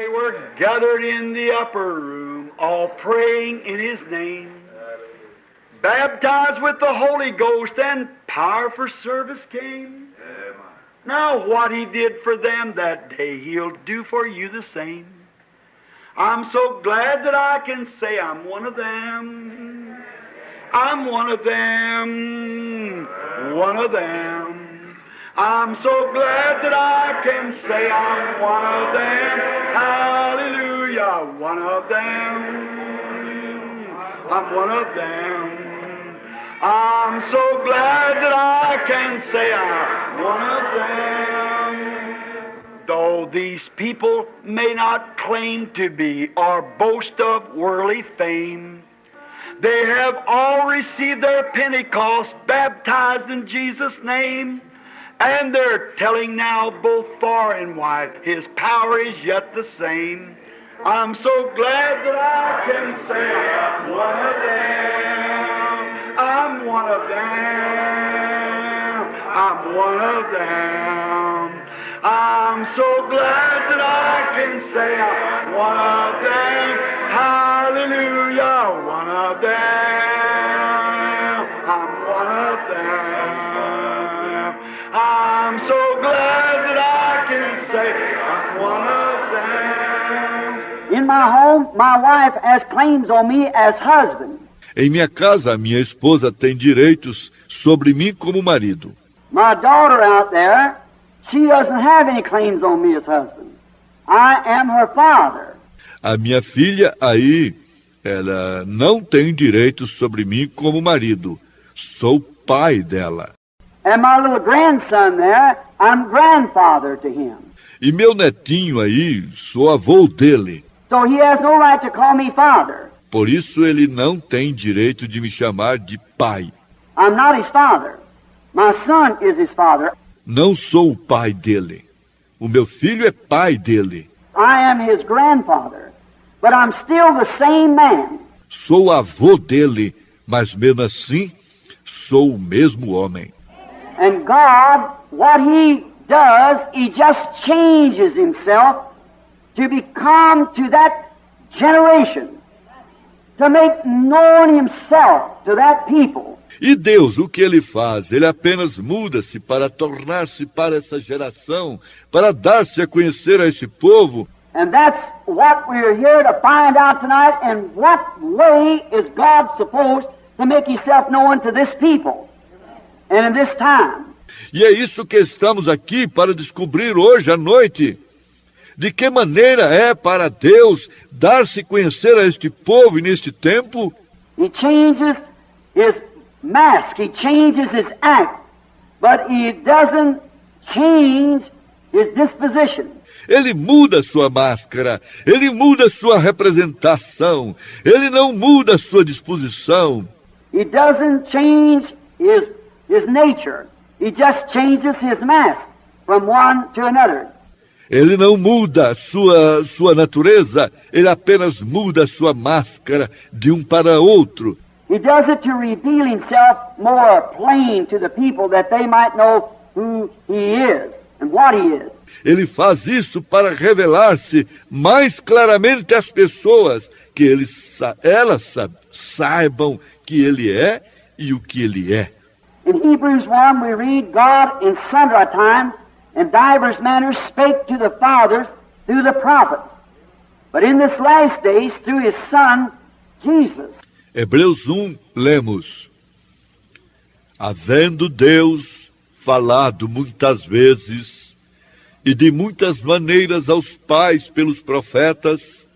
were gathered in the upper room, all praying in His name, baptized with the Holy Ghost, and power for service came. Now what He did for them that day, He'll do for you the same. I'm so glad that I can say I'm one of them. I'm one of them, one of them. I'm so glad that I can say I'm one of them. Hallelujah, one of them. I'm one of them. I'm so glad that I can say I'm one of them. Though these people may not claim to be or boast of worldly fame, they have all received their Pentecost, baptized in Jesus' name, and they're telling now both far and wide, His power is yet the same. I'm so glad that I can say I'm one of them. I'm one of them. I'm one of them. I'm so glad that I can say I'm one of them. Hallelujah, one of them. I'm one of them. I'm so glad that I can say I'm one of them. In my home, my wife has claims on me as husband. Em minha casa, minha esposa tem direitos sobre mim como marido. My daughter out there, she doesn't have any claims on me as husband. I am her father. A minha filha aí, ela não tem direitos sobre mim como marido. Sou pai dela. And my little grandson there, I'm grandfather to him. E meu netinho aí, sou avô dele. So he has no right to call me father. Por isso ele não tem direito de me chamar de pai. I'm not his father. My son is his father. Não sou o pai dele. O meu filho é pai dele. I am his grandfather. But I'm still the same man. Sou avô dele, mas mesmo assim, sou o mesmo homem. And God, what He does, He just changes Himself to become to that generation, to make known Himself to that people. E Deus, o que Ele faz? Ele apenas muda-se para tornar-se para essa geração, para dar-se a conhecer a esse povo. And that's what we're here to find out tonight. In what way is God supposed to make Himself known to this people and in this time? E é isso que estamos aqui para descobrir hoje à noite. De que maneira é para Deus dar-se conhecer a este povo e neste tempo? He changes His mask, He changes His act, but He doesn't change His disposition. Ele muda sua máscara, ele muda sua representação, ele não muda sua disposição. He doesn't change his nature. He just changes his mask from one to another. Ele não muda sua natureza, ele apenas muda sua máscara de um para outro. He does it to reveal Himself more plain to the people that they might know who He is and what He is. Ele faz isso para revelar-se mais claramente às pessoas, que elas saibam que Ele é e o que Ele é. In Hebrews 1 we read, God in sundry times and divers manners spake to the fathers through the prophets, but in this last days through His Son, Jesus. Hebreus 1, lemos: Havendo Deus falado muitas vezes e de muitas maneiras aos pais pelos profetas,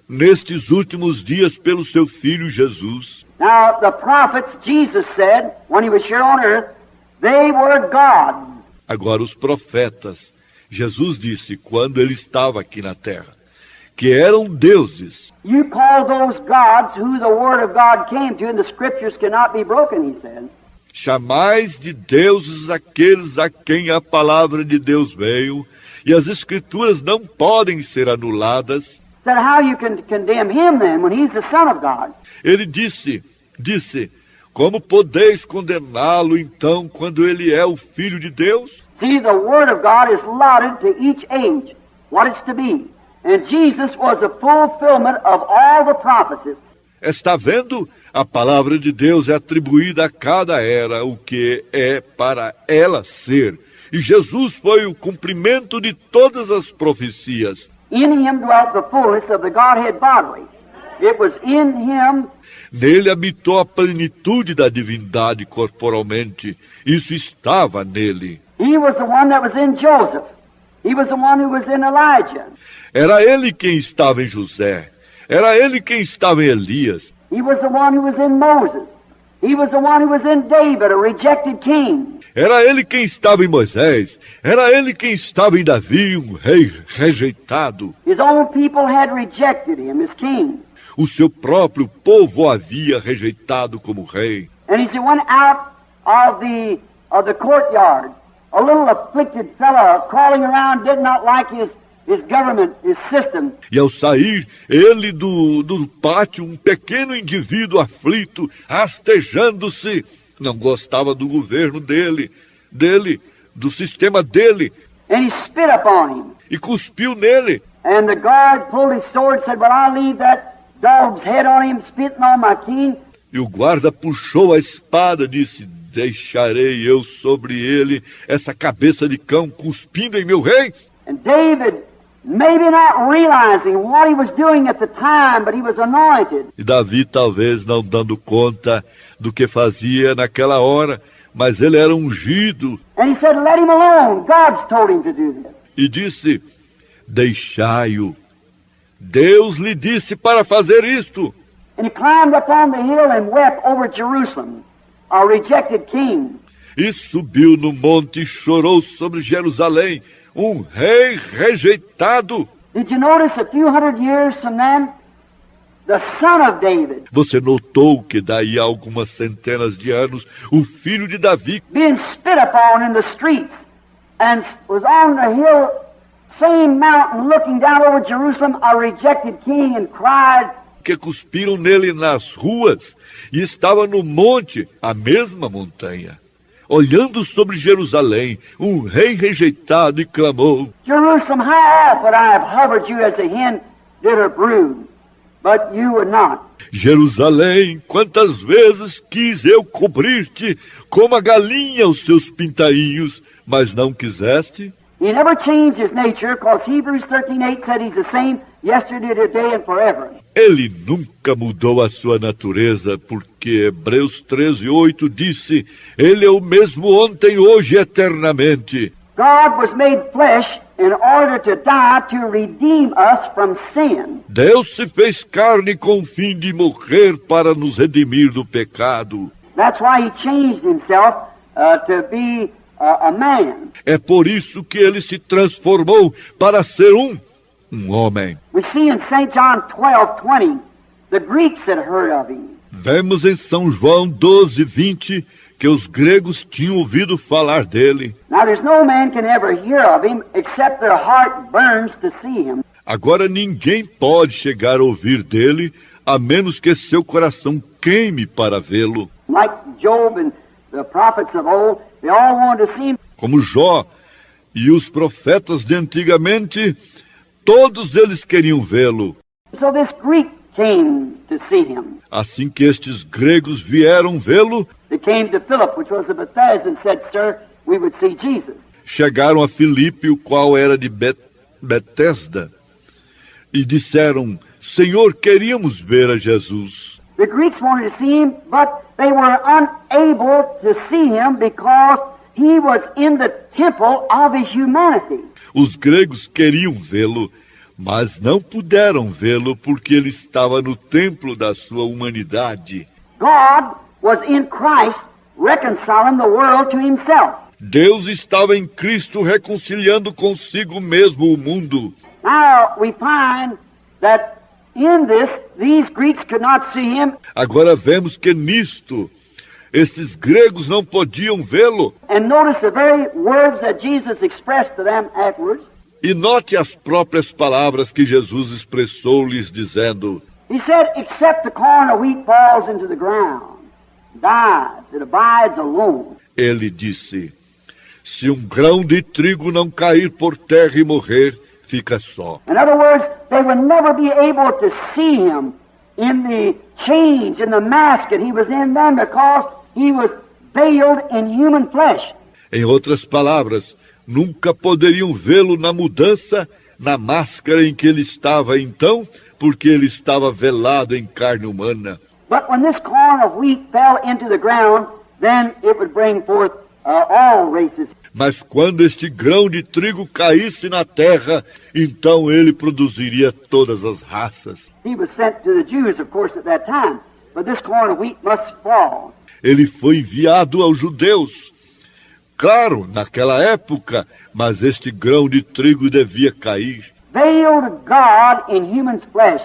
nestes últimos dias pelo seu Filho Jesus. Now, the prophets, Jesus said, when He was here on earth, they were gods. Agora, os profetas, Jesus disse, quando Ele estava aqui na terra, que eram deuses. You call those gods who the Word of God came to, and the Scriptures cannot be broken, He said. Chamais de deuses aqueles a quem a palavra de Deus veio, e as Escrituras não podem ser anuladas. Said, how you can condemn Him then, when He's the Son of God? Ele disse, como podeis condená-lo então, quando ele é o Filho de Deus? See, the Word of God is allotted to each age, what it's to be. And Jesus was the fulfillment of all the prophecies. Está vendo? A palavra de Deus é atribuída a cada era o que é para ela ser. E Jesus foi o cumprimento de todas as profecias. In him dwelt the fullness of the Godhead bodily. It was in him. Nele habitou a plenitude da divindade corporalmente. Isso estava nele. He was the one that was in Joseph. He was the one who was in Elijah. Era ele quem estava em José. Era ele quem estava em Elias. He was the one who was in Moses. He was the one who was in David, a rejected king. Era ele quem estava em Moisés. Era ele quem estava em Davi, um rei rejeitado. His own people had rejected him as king. O seu próprio povo o havia rejeitado como rei. And as he went out of the courtyard, a little afflicted fellow crawling around did not like his government, his system. E ao sair, ele do pátio, um pequeno indivíduo aflito, rastejando-se, não gostava do governo dele, do sistema dele, And he spit upon him. e cuspiu nele. And the guard pulled his sword and said, "Well, I'll leave that dog's head on him, spitting on my king." E o guarda puxou a espada, disse: deixarei eu sobre ele essa cabeça de cão cuspindo em meu rei. And David, maybe not realizing what he was doing at the time, but he was anointed. E Davi talvez não dando conta do que fazia naquela hora, mas ele era ungido. And he said, "Let him alone. God's told him to do this." E disse: deixai-o. Deus lhe disse para fazer isto. And he climbed up on the hill and wept over Jerusalem, a rejected king. E subiu no monte e chorou sobre Jerusalém, um rei rejeitado. Did you notice a few hundred years from then, the son of David, Você notou que daí a algumas centenas de anos, o filho de Davi, being spit upon in the streets, and was on the hill, same mountain, looking down over Jerusalem, a rejected king, and cried, que cuspiram nele nas ruas, e estava no monte, a mesma montanha, olhando sobre Jerusalém, um rei rejeitado, e clamou: "Jerusalem, how often I have hovered you as a hen did her brood, but you would not." Jerusalém, quantas vezes quis eu cobrir-te como a galinha os seus pintainhos, mas não quiseste? He never changed his nature, because Hebrews 13:8 said he's the same yesterday, today, and forever. Ele nunca mudou a sua natureza, porque Hebreus 13:8 disse: ele é o mesmo ontem, hoje e eternamente. God was made flesh in order to die to redeem us from sin. Deus se fez carne com o fim de morrer para nos redimir do pecado. That's why he changed himself to be a man. É por isso que ele se transformou para ser um homem. We see in St. John 12:20, the Greeks had heard of him. Vemos em São João 12:20 que os gregos tinham ouvido falar dele. Now there's no man can ever hear of him except their heart burns to see him. Agora ninguém pode chegar a ouvir dele, a menos que seu coração queime para vê-lo. Like Job and the prophets of old, they all wanted to see him. Como Jó e os profetas de antigamente, todos eles queriam vê-lo. So this Greek came to see him. Assim que estes gregos vieram vê-lo, They came to Philip, which was of Bethesda, and said, "Sir, we would see Jesus." chegaram a Filipe, o qual era de Betesda, e disseram: Senhor, queríamos ver a Jesus. The Greeks wanted to see him, but they were unable to see him because he was in the temple of his humanity. Os gregos queriam vê-lo, mas não puderam vê-lo porque ele estava no templo da sua humanidade. God was in Christ reconciling the world to himself. Deus estava em Cristo reconciliando consigo mesmo o mundo. Now we find that in this, these Greeks could not see him, Agora vemos que nisto, estes gregos não podiam vê-lo. and notice the very words that Jesus expressed to them afterwards. E note as próprias palavras que Jesus expressou-lhes, dizendo: He said, "Except the corn of wheat falls into the ground, dies, it abides alone. Ele disse: se um grão de trigo não cair por terra e morrer, fica só. In other words, they would never be able to see him in the change, in the mask that he was in then, because he was veiled in human flesh. Em outras palavras, nunca poderiam vê-lo na mudança, na máscara em que ele estava então, porque ele estava velado em carne humana. But when this corn of wheat fell into the ground, then it would bring forth all races. Mas quando este grão de trigo caísse na terra, então ele produziria todas as raças. He was sent to the Jews, of course, at that time. But this corn of wheat must fall. Ele foi enviado aos judeus. Claro, naquela época, mas este grão de trigo devia cair. Veiled God in human's flesh,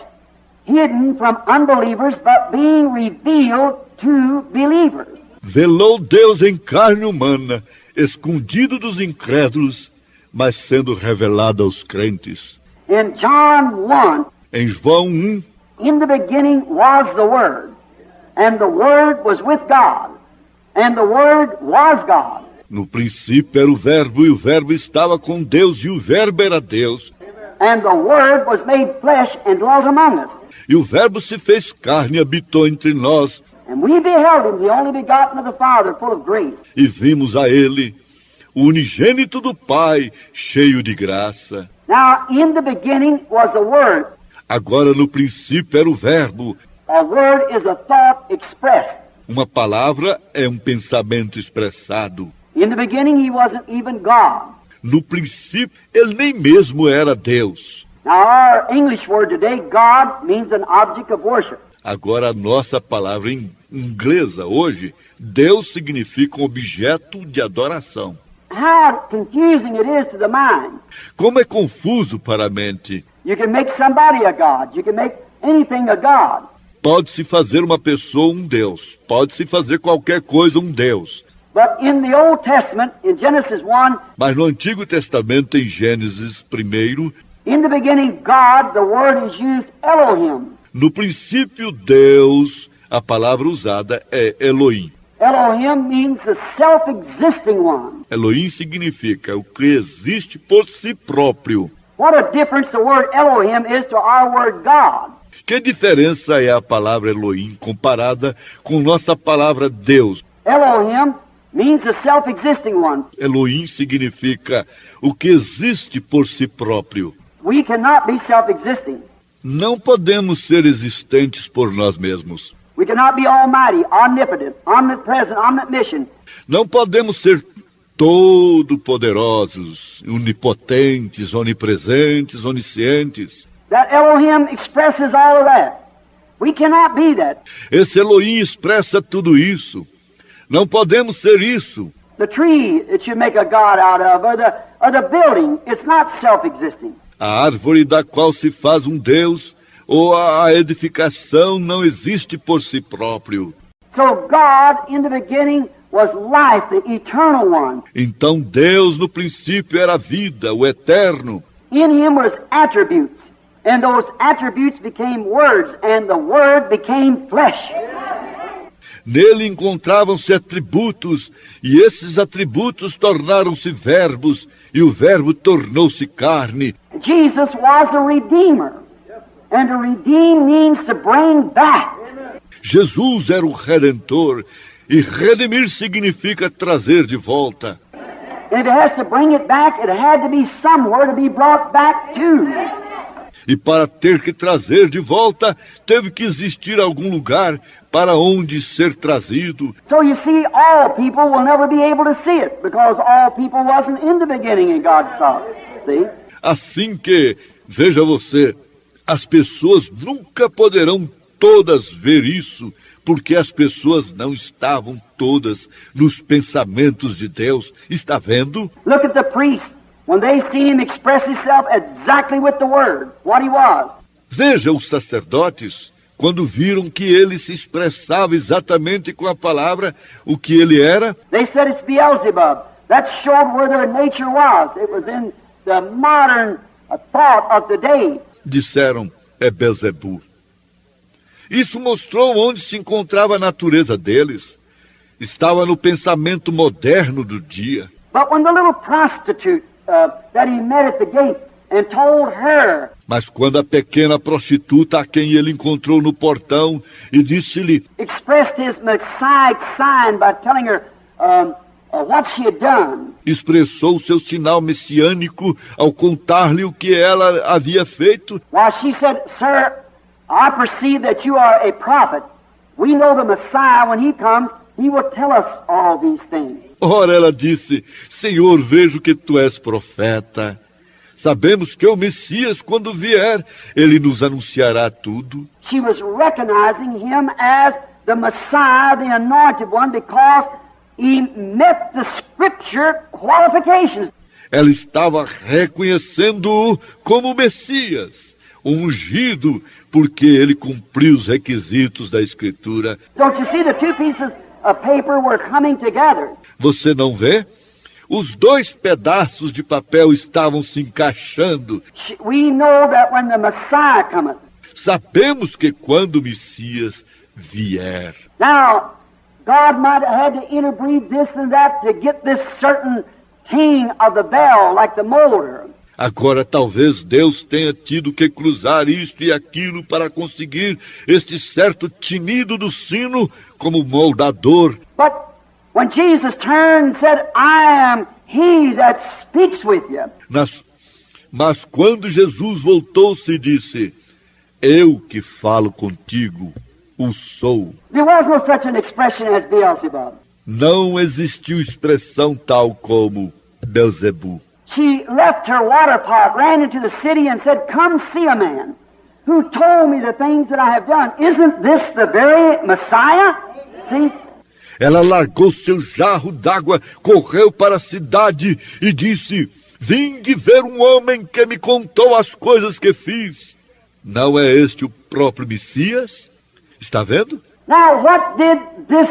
hidden from unbelievers, but being revealed to believers. Velou Deus em carne humana, escondido dos incrédulos, mas sendo revelado aos crentes. In John 1, Em João 1, in the beginning was the Word, and the Word was with God, and the Word was God. no princípio era o Verbo, e o Verbo estava com Deus, e o Verbo era Deus. And the Word was made flesh and dwelt among us. E o Verbo se fez carne e habitou entre nós, And we beheld him, the only begotten of the Father, full of grace. e vimos a ele, o unigênito do Pai, cheio de graça. Now, in the beginning was the Word. Agora no princípio era o Verbo. A word is a thought expressed. Uma palavra é um pensamento expressado. In the beginning, he wasn't even God. No princípio, ele nem mesmo era Deus. Now, our English word today, God, means an object of worship. Agora, a nossa palavra em inglesa hoje, Deus significa um objeto de adoração. How confusing it is to the mind. Como é confuso para a mente. You can make somebody a God. You can make anything a God. Pode-se fazer uma pessoa um Deus. Pode-se fazer qualquer coisa um Deus. But in the Old Testament, in Genesis 1, Mas no Antigo Testamento, em Gênesis 1, in the beginning, God, the word is used Elohim. no princípio, Deus, a palavra usada é Elohim. Elohim means the self-existing one. Elohim significa o que existe por si próprio. What a difference the word Elohim is to our word God. Que diferença é a palavra Elohim comparada com nossa palavra Deus? Elohim means the self-existing one. Elohim significa o que existe por si próprio. We cannot be self-existing. Não podemos ser existentes por nós mesmos. We cannot be almighty, omnipotent, omnipresent, omniscient. Não podemos ser todo-poderosos, onipotentes, onipresentes, oniscientes. That Elohim expresses all of that. We cannot be that. Esse Elohim expressa tudo isso. Não podemos ser isso. The tree that you make a God out of, or the building, it's not self-existing. A árvore da qual se faz um Deus, ou a edificação não existe por si próprio. So God, in the beginning, was life, the eternal one. Então Deus no princípio era a vida, o eterno. In him was attributes, and those attributes became words, and the word became flesh. Nele encontravam-se atributos, e esses atributos tornaram-se verbos, e o verbo tornou-se carne. Jesus was a redeemer, and to redeem means to bring back. Jesus era o Redentor, e redimir significa trazer de volta. And if it has to bring it back, it had to be somewhere to be brought back to. E para ter que trazer de volta, teve que existir algum lugar para onde ser trazido. So you see, all people will never be able to see it, because all people wasn't in the beginning in God's thought. See? Assim que, veja você, as pessoas nunca poderão todas ver isso, porque as pessoas não estavam todas nos pensamentos de Deus. Está vendo? Look at the priest. When they see him express himself exactly with the word, what he was. Veja os sacerdotes, quando viram que ele se expressava exatamente com a palavra o que ele era, They said it's Beelzebub. That showed where their nature was. It was in the modern thought of the day. disseram, é Belzebu. Isso mostrou onde se encontrava a natureza deles. Estava no pensamento moderno do dia. But when the little prostitute that he met at the gate and told her, Mas quando a pequena prostituta a quem ele encontrou no portão e disse-lhe, expressed his Messiah sign by telling her what she had done, expressou seu sinal messiânico ao contar-lhe o que ela havia feito, why she said, Sir, I perceive that you are a prophet. We know the Messiah, when he comes, he will tell us all these things. ora ela disse, Senhor, vejo que tu és profeta. Sabemos que o Messias, quando vier, ele nos anunciará tudo. She was recognizing him as the Messiah, the anointed one, because he met the scripture qualifications. Ela estava reconhecendo-o como Messias, o ungido, porque ele cumpriu os requisitos da Escritura. Don't you see the two pieces of paper were coming together? Você não vê? Os dois pedaços de papel estavam se encaixando. We know that when the Messiah cometh. Sabemos que quando o Messias vier. Now, God might have had to interbreed this and that to get this certain ting of the bell, like the molder. Agora talvez Deus tenha tido que cruzar isto e aquilo para conseguir este certo tinido do sino como moldador. But when Jesus turned and said, I am he that speaks with you. Mas quando Jesus voltou-se e disse, eu que falo contigo, o sou. There was no such an expression as Beelzebub. Não existiu expressão tal como Belzebu. She left her water pot, ran into the city and said, come see a man who told me the things that I have done. Isn't this the very Messiah? See? Ela largou seu jarro d'água, correu para a cidade e disse, vim de ver um homem que me contou as coisas que fiz. Não é este o próprio Messias? Está vendo? Now, what did this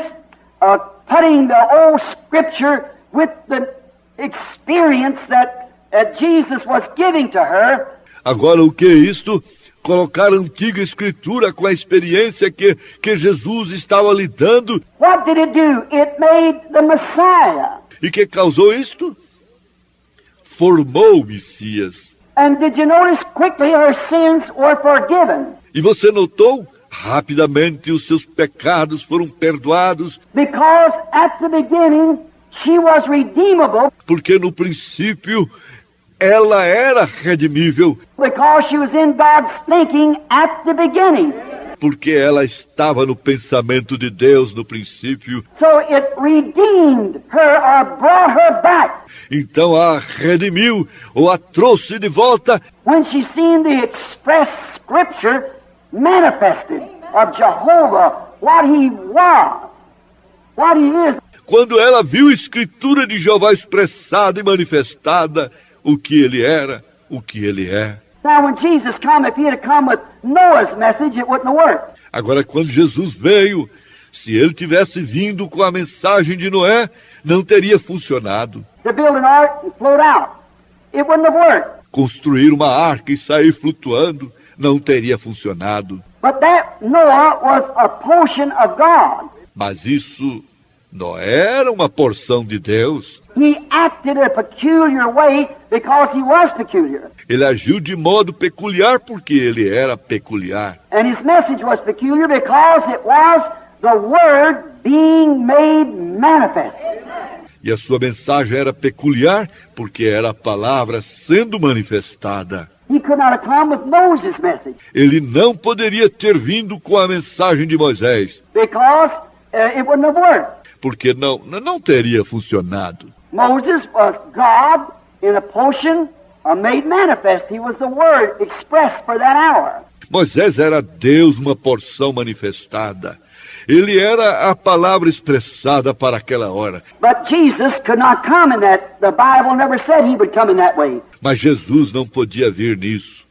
putting the old scripture with the experience that Jesus was giving to her? Agora, o que é isto? Colocar a antiga escritura com a experiência que Jesus estava lhe dando. What did it do? It made the Messiah. E que causou isto? Formou o Messias. And did you notice quickly her sins were forgiven? E você notou? Rapidamente os seus pecados foram perdoados. Because at the beginning she was redeemable. Porque no princípio ela era redimível. Because she was in God's thinking at the beginning. Porque ela estava no pensamento de Deus no princípio. So it redeemed her or brought her back. Então a redimiu ou a trouxe de volta. When she seen the express scripture manifested of Jehovah, what he was, what he is. Quando ela viu a escritura de Jeová expressada e manifestada, o que ele era, o que ele é. Now when Jesus come, if he had come with Noah's message, it wouldn't have worked. Agora, quando Jesus veio, se ele tivesse vindo com a mensagem de Noé, não teria funcionado. To build an ark and float out, it wouldn't have worked. Construir uma arca e sair flutuando, não teria funcionado. But that Noah was a portion of God. Mas isso não era uma porção de Deus. He acted a peculiar way because he was peculiar. Ele agiu de modo peculiar porque ele era peculiar. And his message was peculiar because it was the Word being made manifest. E a sua mensagem era peculiar porque era a palavra sendo manifestada. He could not have come with Moses' message Ele não poderia ter vindo com a mensagem de Moisés, because it wouldn't have worked. porque não teria funcionado. Moses was God in a portion made manifest. He was the Word expressed for that hour. Moisés era Deus, uma porção manifestada. Ele era a palavra expressada para aquela hora. But Jesus could not come in that. The Bible never said he would come in that way. Mas Jesus não podia vir nisso.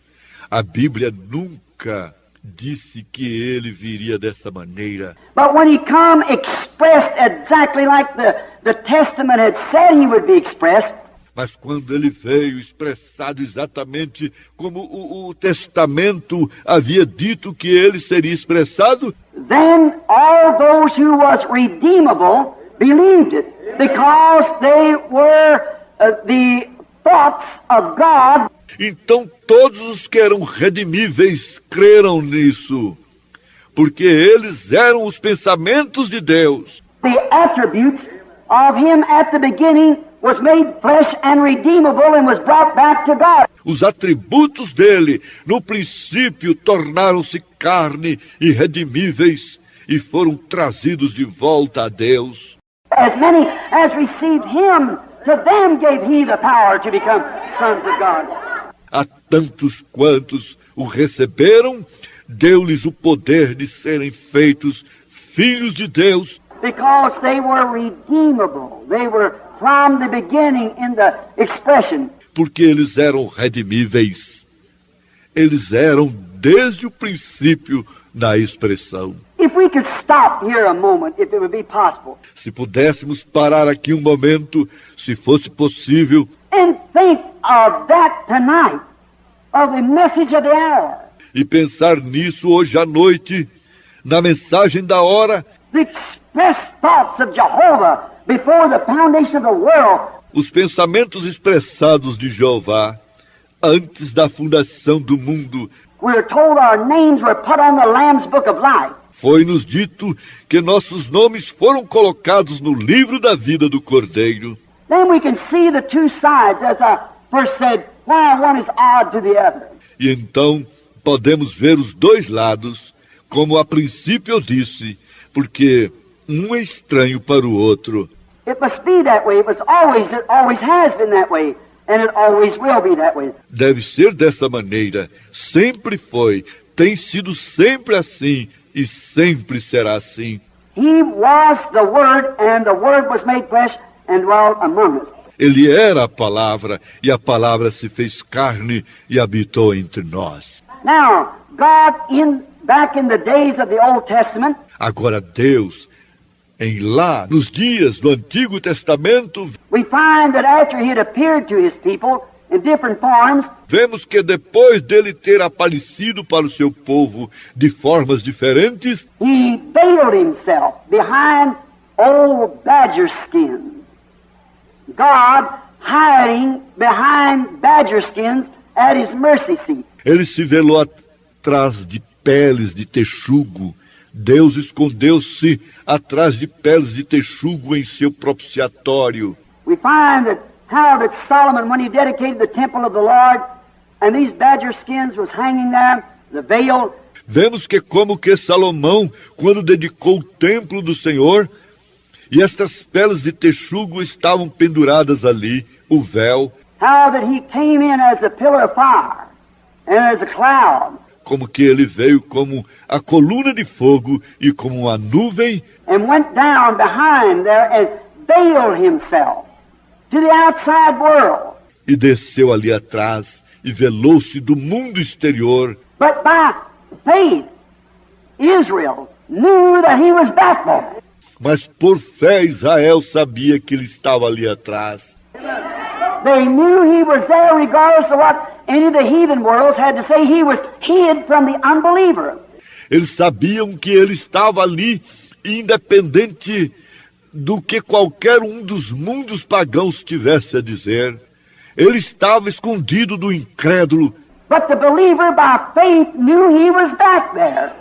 A Bíblia nunca disse que ele viria dessa maneira. But when he come expressed exactly like the Testament had said he would be expressed, Mas quando ele veio expressado exatamente como o Testamento havia dito que ele seria expressado, then all those who was redeemable believed it, because they were the thoughts of God Então todos os que eram redimíveis creram nisso, porque eles eram os pensamentos de Deus. The attributes of him at the beginning was made flesh and redeemable and was brought back to God. Os atributos dele, no princípio, tornaram-se carne e redimíveis e foram trazidos de volta a Deus. As many as received him, to them gave he the power to become sons of God. A tantos quantos o receberam, deu-lhes o poder de serem feitos filhos de Deus. Because they were redeemable. They were from the beginning in the expression. Porque eles eram redimíveis. Eles eram desde o princípio na expressão. If we could stop here a moment, if it would be possible, Se pudéssemos parar aqui um momento, se fosse possível, and think of that tonight, of the message of the hour, e pensar nisso hoje à noite, na mensagem da hora, the expressed thoughts of Jehovah before the foundation of the world, os pensamentos expressados de Jeová, antes da fundação do mundo, we're told our names were put on the Lamb's Book of Life. foi-nos dito que nossos nomes foram colocados no livro da vida do Cordeiro. Then we can see the two sides, as I first said, why one is odd to the other. E então podemos ver os dois lados, como a princípio eu disse, porque um é estranho para o outro. It must be that way. It always has been that way, and it always will be that way. Deve ser dessa maneira, sempre foi, tem sido sempre assim e sempre será assim. He was the Word, and the Word was made flesh and dwelt among us. Ele era a palavra, e a palavra se fez carne e habitou entre nós. Now, God, back in the days of the Old Testament, Agora Deus, nos dias do Antigo Testamento, we find that after he had appeared to his people in different forms, vemos que depois dele ter aparecido para o seu povo de formas diferentes, he veiled himself behind old badger skins. God hiding behind badger skins at his mercy seat. ele se velou atrás de peles de texugo. Deus escondeu-se atrás de peles de texugo em seu propiciatório. We find how that Solomon, when he dedicated the temple of the Lord, and these badger skins was hanging there, the veil. Vemos que como que Salomão, quando dedicou o templo do Senhor, e estas peles de texugo estavam penduradas ali, o véu, How that he came in as a pillar of fire and as a cloud, como que ele veio como a coluna de fogo e como uma nuvem, and went down behind there and veiled himself to the outside world. e desceu ali atrás e velou-se do mundo exterior. But by faith, Israel knew that he was back there. Mas por fé Israel sabia que ele estava ali atrás. They knew he was there regardless of what any of the heathen worlds had to say. He was hid from the unbeliever. Eles sabiam que ele estava ali, independente do que qualquer um dos mundos pagãos tivesse a dizer. Ele estava escondido do incrédulo. But the believer by faith knew he was back there.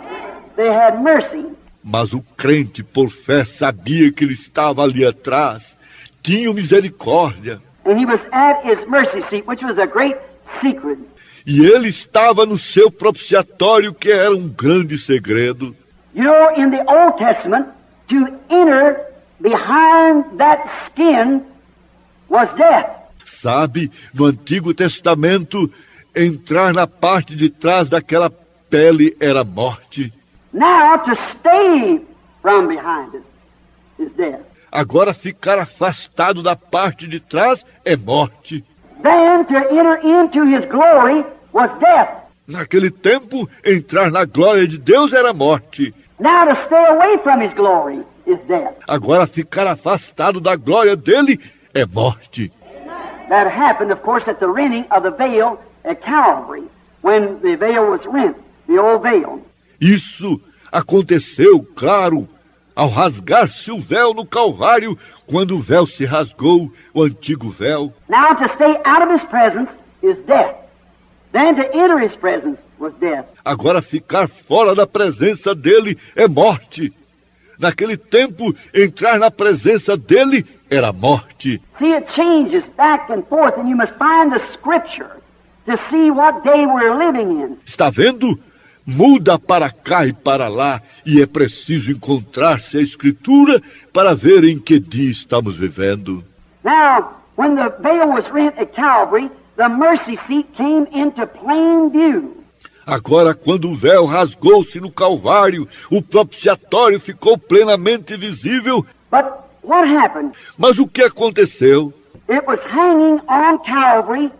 They had mercy. Mas o crente, por fé, sabia que ele estava ali atrás. Tinha misericórdia. And he was at his mercy seat, which was a great secret. E ele estava no seu propiciatório, que era um grande segredo. You know, in the Old Testament, to enter behind that skin was death. Sabe, no Antigo Testamento, entrar na parte de trás daquela pele era morte. Now, to stay from behind it is death. Agora ficar afastado da parte de trás é morte. Then to enter into his glory was death. Naquele tempo, entrar na glória de Deus era morte. Now to stay away from his glory is death. Agora ficar afastado da glória dele é morte. That happened, of course, at the rending of the veil at Calvary, when the veil was rent, the old veil. Isso aconteceu, claro, ao rasgar-se o véu no Calvário, quando o véu se rasgou, o antigo véu. Now to stay out of his presence is death. Then to enter his presence was death. Agora ficar fora da presença dele é morte. Naquele tempo, entrar na presença dele era morte. See, it changes back and forth, and you must find the scripture to see what day we're living in. Está vendo? Muda para cá e para lá, e é preciso encontrar-se a Escritura para ver em que dia estamos vivendo. Now, when the veil was rent at Calvary, the mercy seat came into plain view. Agora, quando o véu rasgou-se no Calvário, o propiciatório ficou plenamente visível. But what happened? Mas o que aconteceu? It was hanging on Calvary,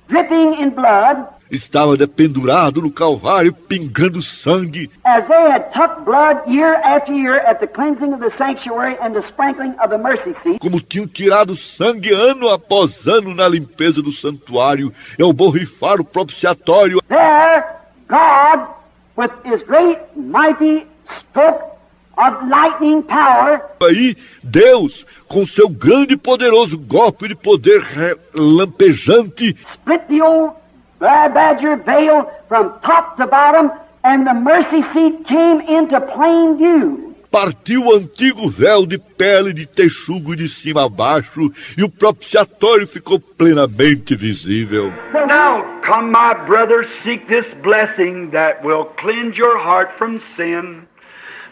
dripping in blood, Estava dependurado no Calvário, pingando sangue, as they had took blood year after year at the cleansing of the sanctuary and the sprinkling of the mercy seat. como tinham tirado sangue ano após ano na limpeza do santuário e ao borrifar o propiciatório. There, God, with his great mighty stroke of lightning power, Aí, Deus, com seu grande e poderoso golpe de poder relampejante, split the old badger veil from top to bottom, and the mercy seat came into plain view. partiu o antigo véu de pele de texugo de cima a baixo e o propiciatório ficou plenamente visível. Now, come, my brother, seek this blessing that will cleanse your heart from sin,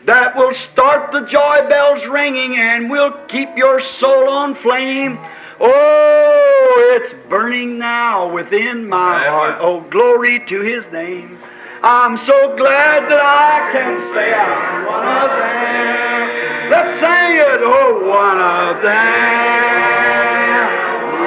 that will start the joy bells ringing and will keep your soul on flame. Oh, it's burning now within my heart. Oh, glory to His name. I'm so glad that I can say I'm one of them. Let's sing it. Oh, one of them.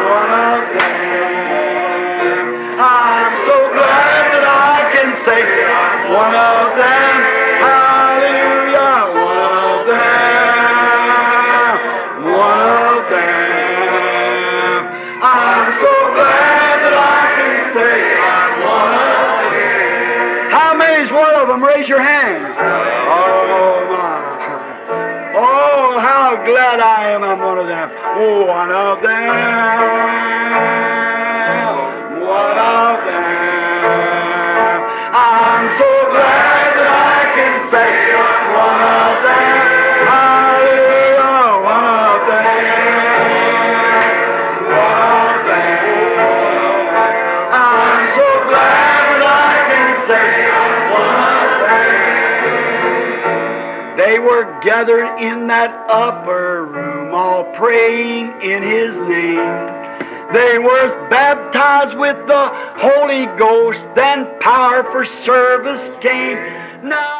One of them. I'm so glad that I can say I'm one of them. Hallelujah. One of them. One of them. I'm so glad that I can say I'm one of them. How many's one of them? Raise your hands. Oh, my. Oh, how glad I am I'm one of them. One of them. One of them. I'm so glad that I can say I'm one of them. Hallelujah. One of them. One of them. I'm so glad that I can say I'm one of them. They were gathered in that upper room, all praying in His name. They were baptized with the Holy Ghost, then power for service came. Now